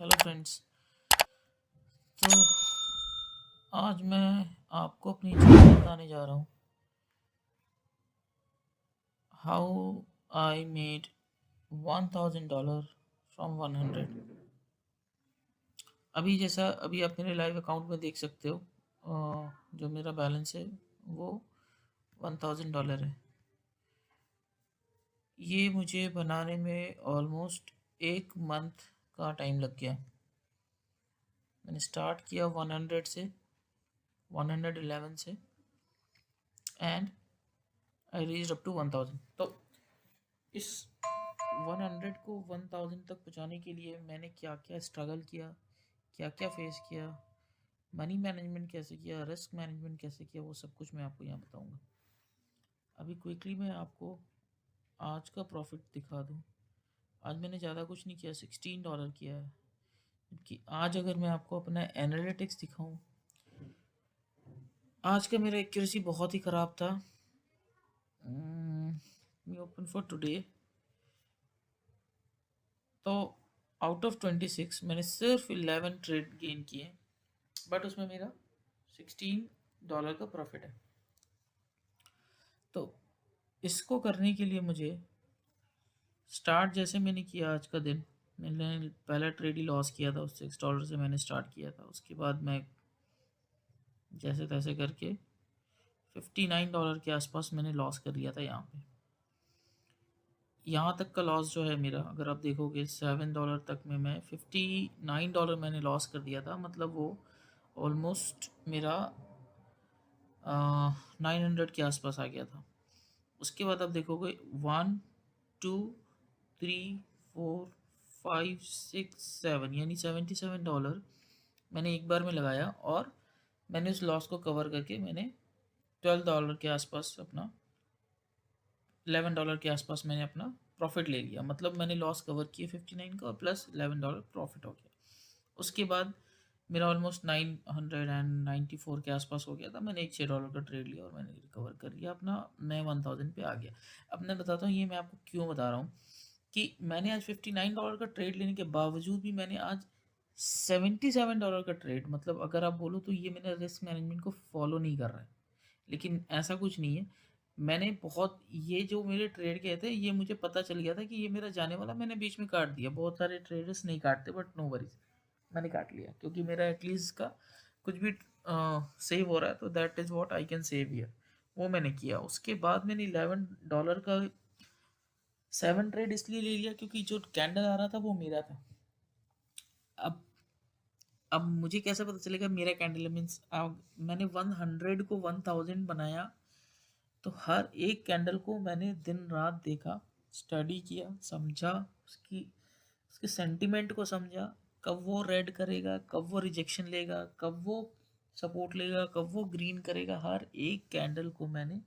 Hello friends. तो आज मैं आपको अपनी जर्नी बताने जा रहा हूँ। How I made $1000 from 100। अभी आप मेरे लाइव अकाउंट में देख सकते हो। जो मेरा बैलेंस है वो $1000 है। ये मुझे बनाने में ऑलमोस्ट 1 मंथ का टाइम लग गया। मैंने स्टार्ट किया 100 से, 111 से, and I reached up to 1000। तो इस 100 को 1000 तक पहुंचाने के लिए मैंने क्या क्या स्ट्रगल किया, क्या क्या फेस किया, मनी मैनेजमेंट कैसे किया, रिस्क मैनेजमेंट कैसे किया, वो सब कुछ मैं आपको यहाँ बताऊँगा। अभी क्विकली मैं आपको आज का प्रॉफिट दिखा दूँ। आज मैंने ज़्यादा कुछ नहीं किया, $16 किया है। कि आज अगर मैं आपको अपना एनालिटिक्स दिखाऊँ, आज का मेरा एक्यूरेसी बहुत ही ख़राब था। Open for today. तो आउट ऑफ 26 मैंने सिर्फ 11 ट्रेड गेन किए, बट उसमें मेरा $16 का प्रॉफिट है। तो इसको करने के लिए मुझे स्टार्ट जैसे मैंने किया आज का दिन, मैंने पहला ट्रेड ही लॉस किया था, उस $6 से मैंने स्टार्ट किया था। उसके बाद मैं जैसे तैसे करके $59 के आसपास मैंने लॉस कर लिया था। यहाँ तक का लॉस जो है मेरा, अगर आप देखोगे $7 तक में मैं $59 मैंने लॉस कर दिया था। मतलब वो ऑलमोस्ट मेरा 900 के आसपास आ गया था। उसके बाद आप देखोगे 1 2 3 4 5 6 7 यानी $77 मैंने एक बार में लगाया, और मैंने उस लॉस को कवर करके मैंने $12 के आसपास अपना $11 के आसपास मैंने अपना प्रॉफिट ले लिया। मतलब मैंने लॉस कवर किया 59 का, और प्लस $11 प्रॉफिट हो गया। उसके बाद मेरा ऑलमोस्ट 994 के आसपास हो गया था। मैंने एक $6 का ट्रेड लिया और मैंने रिकवर कर लिया अपना, मैं 1000 पे आ गया। अब मैं बताता हूँ ये मैं आपको क्यों बता रहा हूँ कि मैंने आज $59 का ट्रेड लेने के बावजूद भी मैंने आज $77 का ट्रेड, मतलब अगर आप बोलो तो ये मैंने रिस्क मैनेजमेंट को फॉलो नहीं कर रहा है। लेकिन ऐसा कुछ नहीं है। मैंने बहुत, ये जो मेरे ट्रेड गए थे ये मुझे पता चल गया था कि ये मेरा जाने वाला, मैंने बीच में काट दिया। बहुत सारे ट्रेडर्स नहीं काटते, बट नो वरीज, मैंने काट लिया क्योंकि मेरा एटलीस्ट का कुछ भी सेव हो रहा है, तो that is what I can save here. वो मैंने किया। उसके बाद मैंने $11 का 7 ट्रेड इसलिए ले लिया क्योंकि जो कैंडल आ रहा था वो मेरा था। अब अब मुझे कैसे पता चलेगा मेरा कैंडल मीन्स, अब मैंने 100 को 1000 बनाया, तो हर एक कैंडल को मैंने दिन रात देखा, स्टडी किया, समझा, उसकी उसके सेंटिमेंट को समझा। कब वो रेड करेगा, कब वो रिजेक्शन लेगा, कब वो सपोर्ट लेगा, कब वो ग्रीन करेगा, हर एक कैंडल को मैंने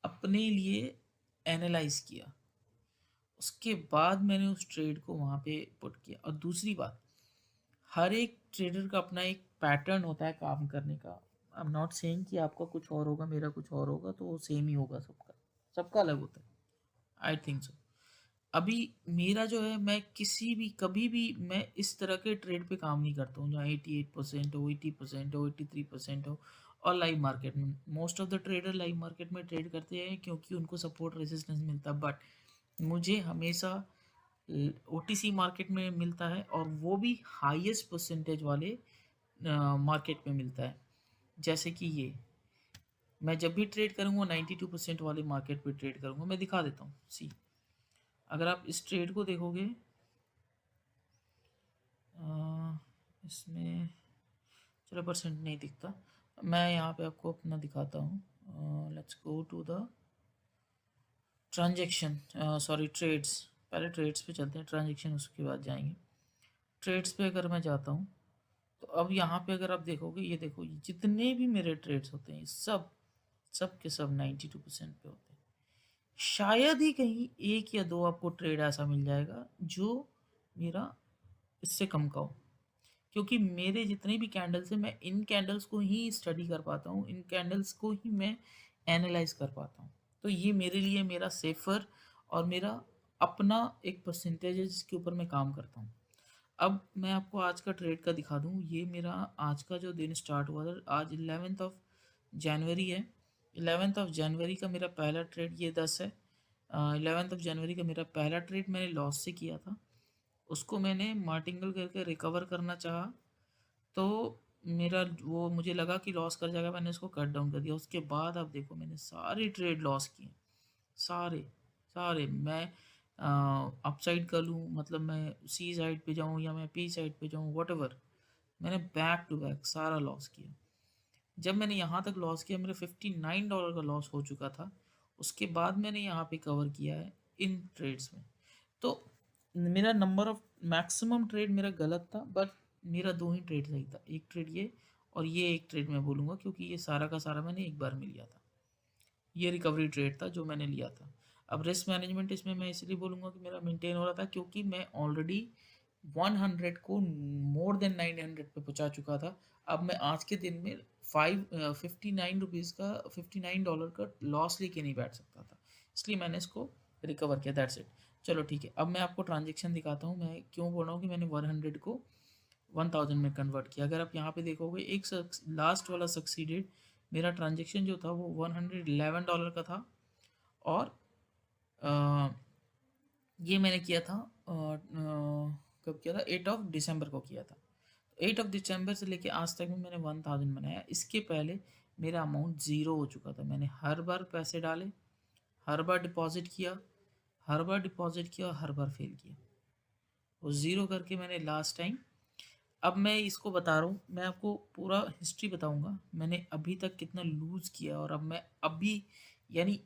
अपने लिए एनालाइज किया। उसके बाद मैंने उस ट्रेड को वहाँ पे पुट किया। और दूसरी बात, हर एक ट्रेडर का अपना एक पैटर्न होता है काम करने का। आई एम नॉट सेइंग कि आपका कुछ और होगा, मेरा कुछ और होगा, तो वो सेम ही होगा सबका, सबका अलग होता है। I think so. अभी मेरा जो है, मैं किसी भी कभी भी मैं इस तरह के ट्रेड पे काम नहीं करता हूँ जहाँ 88% हो, 80% हो, 83% हो। और लाइव मार्केट में most of the trader live market में ट्रेड करते हैं क्योंकि उनको सपोर्ट रेजिस्टेंस मिलता है। बट मुझे हमेशा ओटीसी मार्केट में मिलता है, और वो भी हाईएस्ट परसेंटेज वाले मार्केट में मिलता है। जैसे कि ये, मैं जब भी ट्रेड करूँगा 92% वाले मार्केट पे ट्रेड करूँगा। मैं दिखा देता हूँ। सी, अगर आप इस ट्रेड को देखोगे, इसमें चलो परसेंट नहीं दिखता, मैं यहाँ पे आपको अपना दिखाता हूँ। Let's go to the transaction, sorry trades. पहले ट्रेड्स पे चलते हैं, ट्रांजेक्शन उसके बाद जाएंगे। ट्रेड्स पे अगर मैं जाता हूँ, तो अब यहाँ पे अगर आप देखोगे, ये देखो, ये जितने भी मेरे ट्रेड्स होते हैं सब सब के सब 92% पे होते हैं। शायद ही कहीं एक या दो आपको ट्रेड ऐसा मिल जाएगा जो मेरा इससे कम का हो। क्योंकि मेरे जितने भी कैंडल्स हैं, मैं इन कैंडल्स को ही स्टडी कर पाता हूँ, इन कैंडल्स को ही मैं एनालाइज कर पाता हूँ। तो ये मेरे लिए मेरा सेफर और मेरा अपना एक परसेंटेज है जिसके ऊपर मैं काम करता हूँ। अब मैं आपको आज का ट्रेड का दिखा दूँ। ये मेरा आज का जो दिन स्टार्ट हुआ था, आज 11th ऑफ जनवरी है। 11th ऑफ जनवरी का मेरा पहला ट्रेड ये 10 है। 11th ऑफ जनवरी का मेरा पहला ट्रेड मैंने लॉस से किया था। उसको मैंने मार्टिंगल करके रिकवर करना चाहा, तो मेरा वो मुझे लगा कि लॉस कर जाएगा, मैंने उसको कट डाउन कर दिया। उसके बाद आप देखो मैंने सारे ट्रेड लॉस किए, सारे सारे। मैं अपसाइड कर लूँ, मतलब मैं सी साइड पे जाऊँ या मैं पी साइड पे जाऊँ, वट मैंने बैक टू बैक सारा लॉस किया। जब मैंने यहाँ तक लॉस किया, मेरा $59 का लॉस हो चुका था। उसके बाद मैंने यहाँ पे कवर किया है इन ट्रेड्स में। तो मेरा नंबर ऑफ मैक्सिमम ट्रेड मेरा गलत था, बट मेरा 2 ही ट्रेड सही था। एक ट्रेड ये, और ये एक ट्रेड मैं बोलूँगा क्योंकि ये सारा का सारा मैंने एक बार में लिया था। ये रिकवरी ट्रेड था जो मैंने लिया था। अब रिस्क मैनेजमेंट इसमें मैं इसलिए बोलूँगा कि मेरा मेंटेन हो रहा था क्योंकि मैं ऑलरेडी 100 को मोर देन 900 पे पहुंचा चुका था। अब मैं आज के दिन में 59 रुपीज़ का $59 का लॉस लेके नहीं बैठ सकता था, इसलिए मैंने इसको रिकवर किया। That's it. चलो ठीक है, अब मैं आपको ट्रांजेक्शन दिखाता हूँ। मैं क्यों बोल रहा हूँ कि मैंने 100 को 1000 में कन्वर्ट किया। अगर आप यहाँ पे देखोगे, एक लास्ट वाला सक्सीडेड, मेरा ट्रांजेक्शन जो था वो $111 का था। और अ, ये मैंने किया था कब किया था, 8 ऑफ दिसंबर को किया था। 8 ऑफ दिसंबर से लेके आज तक में मैंने 1000 बनाया। इसके पहले मेरा अमाउंट ज़ीरो हो चुका था। मैंने हर बार पैसे डाले, हर बार डिपॉजिट किया, हर बार डिपॉजिट किया और हर बार फेल किया। वो ज़ीरो करके मैंने लास्ट टाइम, अब मैं इसको बता रहा हूँ, मैं आपको पूरा हिस्ट्री बताऊंगा मैंने अभी तक कितना लूज़ किया। और अब मैं अभी, यानी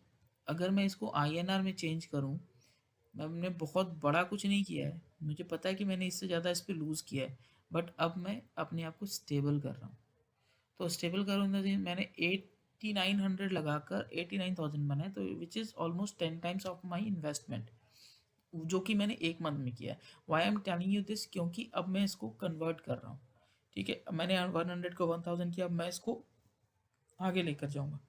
अगर मैं इसको INR में चेंज करूँ, मैंने बहुत बड़ा कुछ नहीं किया है। मुझे पता है कि मैंने इससे ज़्यादा इस पे लूज़ किया है, बट अब मैं अपने आप को स्टेबल कर रहा हूँ। तो स्टेबल करूँ मैंने 8900 लगाकर 89,000 बनाए, तो which is almost 10 times of my investment, जो कि मैंने एक मंथ में किया है। Why am telling you this, क्योंकि अब मैं इसको कन्वर्ट कर रहा हूँ। ठीक है, मैंने 100 को 1000 किया, अब मैं इसको आगे लेकर जाऊँगा।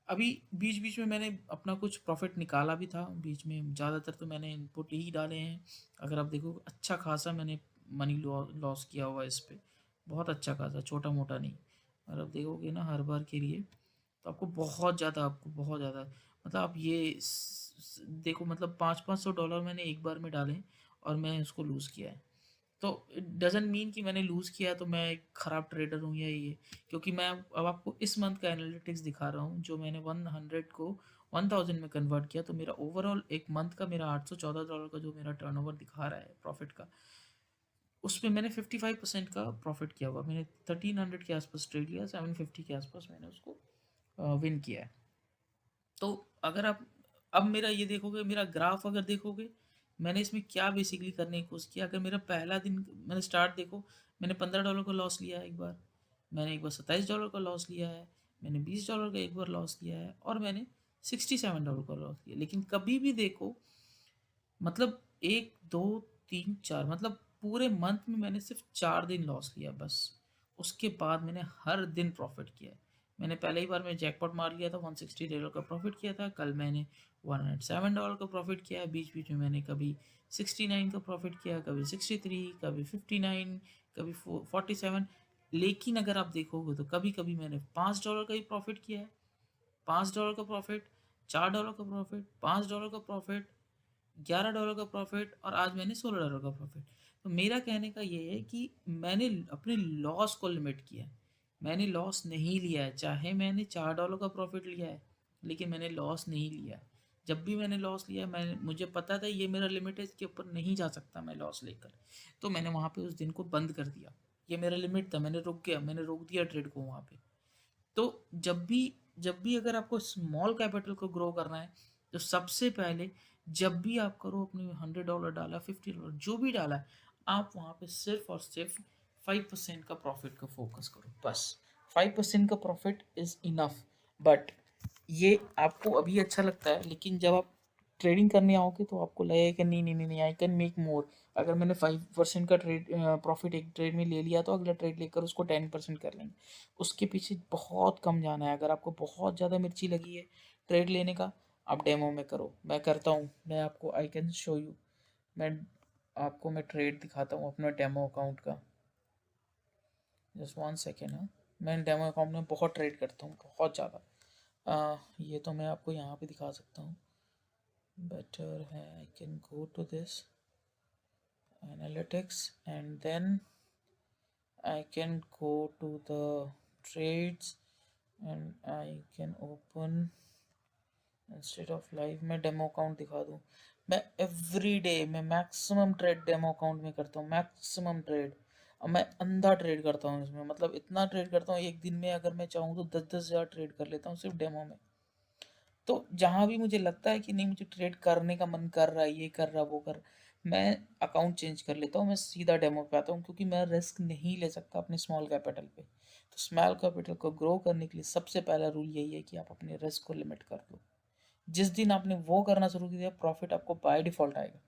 अभी बीच बीच में मैंने अपना कुछ प्रॉफिट निकाला भी था बीच में, ज़्यादातर तो मैंने इनपुट ही डाले हैं। अगर आप देखो, अच्छा खासा मैंने मनी लॉस किया हुआ है इस पे, बहुत अच्छा खासा, छोटा मोटा नहीं। और अब देखोगे ना हर बार के लिए, तो आपको बहुत ज़्यादा, मतलब आप ये देखो, मतलब $500 मैंने एक बार में डाले और मैं उसको लूज़ किया है। तो इट डज़न्ट मीन कि मैंने लूज़ किया तो मैं एक ख़राब ट्रेडर हूँ या ये, क्योंकि मैं अब आपको इस मंथ का एनालिटिक्स दिखा रहा हूँ। जो मैंने 100 को 1000 में कन्वर्ट किया, तो मेरा ओवरऑल एक मंथ का मेरा $814 का जो मेरा टर्नओवर दिखा रहा है प्रॉफिट का, उसमें मैंने 55% का प्रॉफिट किया हुआ। मैंने 1300 के आसपास ट्रेड लिया, 750 के आसपास मैंने उसको विन किया है। तो अगर आप अब मेरा ये देखोगे, मेरा ग्राफ अगर देखोगे, मैंने इसमें क्या बेसिकली करने की कोशिश किया। अगर मेरा पहला दिन मैंने स्टार्ट देखो, मैंने $15 का लॉस लिया है एक बार, मैंने एक बार $27 का लॉस लिया है, मैंने $20 का एक बार लॉस लिया है, और मैंने $67 का लॉस लिया। लेकिन कभी भी देखो, मतलब 1 2 3 4, मतलब पूरे मंथ में मैंने सिर्फ 4 दिन लॉस लिया बस। उसके बाद मैंने हर दिन प्रॉफिट किया है। मैंने पहले ही बार में जैकपॉट मार लिया था, $160 का प्रॉफिट किया था। कल मैंने $107 का प्रॉफिट किया है। बीच बीच में मैंने कभी 69 का प्रॉफिट किया, कभी 63, कभी 59, कभी 47। लेकिन अगर आप देखोगे तो कभी कभी मैंने $5 का ही प्रॉफिट किया है। $5 का प्रॉफिट, $4 का प्रॉफिट, $5 का प्रॉफिट, $11 का प्रॉफिट, और आज मैंने $16 का प्रॉफिट। तो मेरा कहने का ये है कि मैंने अपने लॉस को लिमिट किया है। मैंने लॉस नहीं लिया है, चाहे मैंने $4 का प्रॉफिट लिया है, लेकिन मैंने लॉस नहीं लिया है। जब भी मैंने लॉस लिया, मैंने मुझे पता था ये मेरा लिमिट है, इसके ऊपर नहीं जा सकता मैं लॉस लेकर, तो मैंने वहाँ पे उस दिन को बंद कर दिया। ये मेरा लिमिट था, मैंने रुक गया, मैंने रोक दिया ट्रेड को वहाँ पे। तो जब भी अगर आपको स्मॉल कैपिटल को ग्रो करना है, तो सबसे पहले जब भी आप करो, अपने $100 डाला, $50 जो भी डाला है, आप वहाँ पे सिर्फ और सिर्फ 5% का प्रॉफिट का फोकस करो बस। 5% का प्रॉफिट इज़ इनफ। बट ये आपको अभी अच्छा लगता है, लेकिन जब आप ट्रेडिंग करने आओगे तो आपको लगेगा कि नहीं नहीं नहीं नहीं, आई कैन मेक मोर। अगर मैंने 5% का ट्रेड प्रॉफिट एक ट्रेड में ले लिया, तो अगला ट्रेड लेकर उसको 10% कर लेंगे। उसके पीछे बहुत कम जाना है। अगर आपको बहुत ज़्यादा मिर्ची लगी है ट्रेड लेने का, आप डेमो में करो, मैं करता हूँ, मैं आपको आई कैन शो यू। मैं आपको मैं ट्रेड दिखाता हूँ अपना डेमो अकाउंट का। Just 1 second. हाँ, मैं डेमो अकाउंट में बहुत ट्रेड करता हूँ, बहुत ज़्यादा। ये तो मैं आपको यहाँ पे दिखा सकता हूँ, बेटर है। I can go to this analytics and then I can go to the trades and I can open instead of live मैं डेमो अकाउंट दिखा दूँ। मैं एवरी डे मैं मैक्सिमम ट्रेड डेमो अकाउंट में करता हूँ, मैक्सिमम ट्रेड। अब मैं अंधा ट्रेड करता हूँ इसमें, मतलब इतना ट्रेड करता हूँ एक दिन में अगर मैं चाहूँ तो 10-10 हज़ार ट्रेड कर लेता हूँ सिर्फ डेमो में। तो जहाँ भी मुझे लगता है कि नहीं मुझे ट्रेड करने का मन कर रहा है, ये कर रहा वो कर, मैं अकाउंट चेंज कर लेता हूँ, मैं सीधा डेमो पे आता हूँ, क्योंकि मैं रिस्क नहीं ले सकता अपने स्मॉल कैपिटल पे। तो स्मॉल कैपिटल को ग्रो करने के लिए सबसे पहला रूल यही है कि आप अपने रिस्क को लिमिट कर दो। जिस दिन आपने वो करना शुरू किया प्रॉफिट आपको बाय डिफॉल्ट आएगा,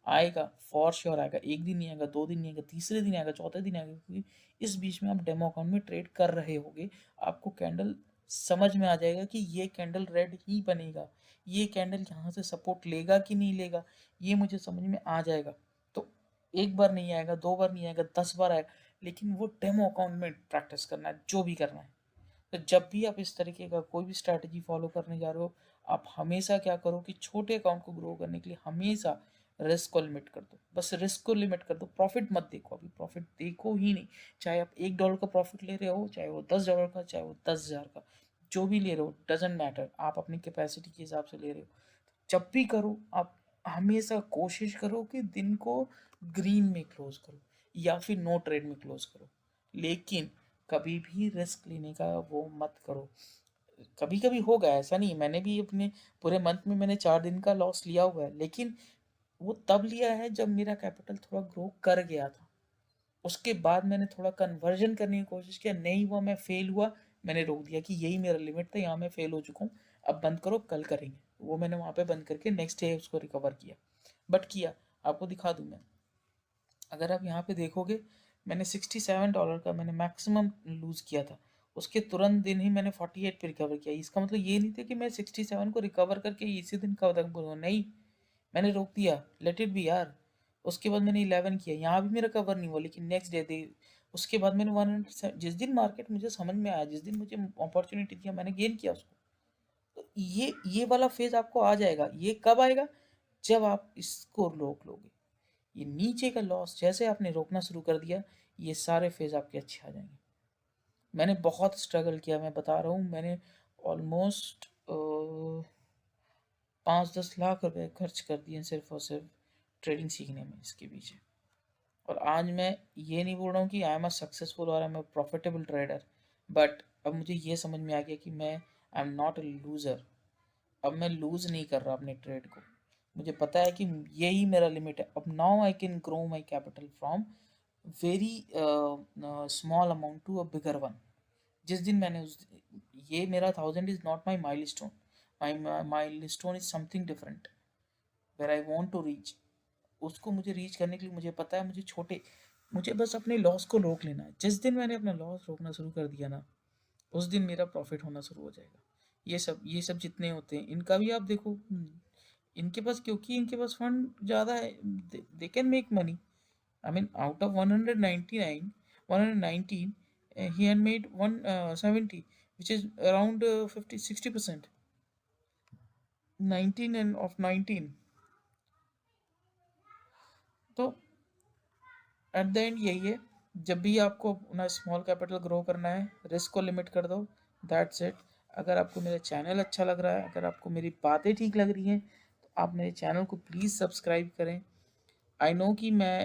आएगा फॉर श्योर आएगा। एक दिन नहीं आएगा, 2 दिन नहीं आएगा, तीसरे दिन आएगा, चौथे दिन आएगा, क्योंकि इस बीच में आप डेमो अकाउंट में ट्रेड कर रहे होगे। आपको कैंडल समझ में आ जाएगा कि ये कैंडल रेड ही बनेगा, ये कैंडल यहाँ से सपोर्ट लेगा कि नहीं लेगा, ये मुझे समझ में आ जाएगा। तो एक बार नहीं आएगा, 2 बार नहीं आएगा, 10 बार आएगा, लेकिन वो डेमो अकाउंट में प्रैक्टिस करना है, जो भी करना है। तो जब भी आप इस तरीके का कोई भी स्ट्रैटेजी फॉलो करने जा रहे हो, आप हमेशा क्या करो कि छोटे अकाउंट को ग्रो करने के लिए हमेशा रिस्क को लिमिट कर दो। बस रिस्क को लिमिट कर दो, प्रॉफिट मत देखो, अभी प्रॉफिट देखो ही नहीं। चाहे आप $1 का प्रॉफिट ले रहे हो, चाहे वो $10 का, चाहे वो 10,000 का, जो भी ले रहे हो डजेंट मैटर, आप अपनी कैपेसिटी के हिसाब से ले रहे हो। जब भी करो आप हमेशा कोशिश करो कि दिन को ग्रीन में क्लोज करो या फिर नो ट्रेड में क्लोज करो, लेकिन कभी भी रिस्क लेने का वो मत करो। कभी कभी होगा, ऐसा नहीं, मैंने भी अपने पूरे मंथ में मैंने 4 दिन का लॉस लिया हुआ है, लेकिन वो तब लिया है जब मेरा कैपिटल थोड़ा ग्रो कर गया था। उसके बाद मैंने थोड़ा कन्वर्जन करने की कोशिश किया, नहीं हुआ, मैं फेल हुआ, मैंने रोक दिया कि यही मेरा लिमिट था, यहाँ मैं फेल हो चुका हूँ, अब बंद करो, कल करेंगे। वो मैंने वहाँ पे बंद करके नेक्स्ट डे उसको रिकवर किया। बट किया, आपको दिखा दूँ मैं, अगर आप यहाँ पे देखोगे, मैंने $67 का मैंने मैक्सिमम लूज़ किया था, उसके तुरंत दिन ही मैंने 48 पे रिकवर किया। इसका मतलब ये नहीं था कि मैं 67 को रिकवर करके इसी दिन कब तक बोलूँ, नहीं, मैंने रोक दिया, लेट इट बी यार। उसके बाद मैंने 11 किया, यहाँ भी मेरा कवर नहीं हुआ, लेकिन नेक्स्ट डे दे, उसके बाद मैंने 100, जिस दिन मार्केट मुझे समझ में आया, जिस दिन मुझे अपॉर्चुनिटी दिया, मैंने गेन किया उसको। तो ये वाला फेज आपको आ जाएगा। ये कब आएगा? जब आप इसको रोक लोगे। ये नीचे का लॉस जैसे आपने रोकना शुरू कर दिया, ये सारे फेज आपके अच्छे आ जाएंगे। मैंने बहुत स्ट्रगल किया, मैं बता रहा हूँ, मैंने ऑलमोस्ट 5-10 लाख रुपए खर्च कर दिए सिर्फ और सिर्फ ट्रेडिंग सीखने में इसके पीछे। और आज मैं ये नहीं बोल रहा हूँ कि आई एम अ सक्सेसफुल और I am a profitable trader, but अब मुझे ये समझ में आ गया कि मैं I am not a loser. अब मैं लूज़ नहीं कर रहा अपने ट्रेड को, मुझे पता है कि यही मेरा लिमिट है। अब now I can grow my capital from very small amount to a bigger one. जिस दिन मैंने ये मेरा 1000 is not my milestone, my milestone is something different where I want to reach. उसको मुझे reach करने के लिए मुझे पता है, मुझे बस अपने लॉस को रोक लेना है। जिस दिन मैंने अपना लॉस रोकना शुरू कर दिया ना, उस दिन मेरा प्रॉफिट होना शुरू हो जाएगा। ये सब जितने होते हैं इनका भी आप देखो, इनके पास, क्योंकि इनके पास फंड ज़्यादा है, they can make money. I mean out of 199 119 he had made 170, which is around 50-60%, 19 and of 19। तो एट द एंड यही है, जब भी आपको अपना स्मॉल कैपिटल ग्रो करना है, रिस्क को लिमिट कर दो, दैट्स इट। अगर आपको मेरा चैनल अच्छा लग रहा है, अगर आपको मेरी बातें ठीक लग रही हैं, तो आप मेरे चैनल को प्लीज़ सब्सक्राइब करें। आई नो कि मैं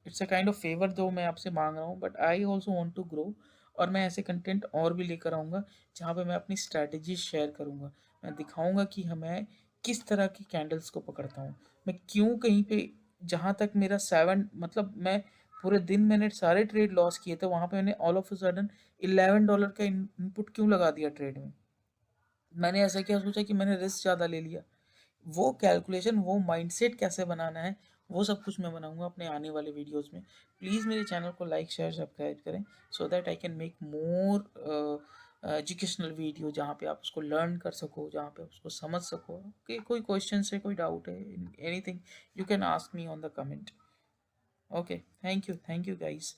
it's a kind of favour जो मैं आपसे मांग रहा हूँ, but I also want to grow. और मैं ऐसे कंटेंट और भी लेकर आऊँगा जहाँ पे मैं अपनी स्ट्रैटेजी शेयर करूँगा। मैं दिखाऊँगा कि मैं किस तरह की कैंडल्स को पकड़ता हूँ, मैं क्यों कहीं पे, जहाँ तक मेरा 7, मतलब मैं पूरे दिन मैंने सारे ट्रेड लॉस किए थे, वहाँ पे मैंने ऑल ऑफ अ सडन $11 का इनपुट क्यों लगा दिया ट्रेड में। मैंने ऐसा क्या सोचा कि मैंने रिस्क ज़्यादा ले लिया। वो कैलकुलेशन, वो माइंडसेट कैसे बनाना है, वो सब कुछ मैं बनाऊंगा अपने आने वाले वीडियोस में। प्लीज़ मेरे चैनल को लाइक शेयर सब्सक्राइब करें, so that I can make more educational video जहाँ पे आप उसको लर्न कर सको, जहाँ पे आप उसको समझ सको। ओके, कोई क्वेश्चन है, कोई डाउट है, anything, you can ask me on the comment. Okay, thank you guys.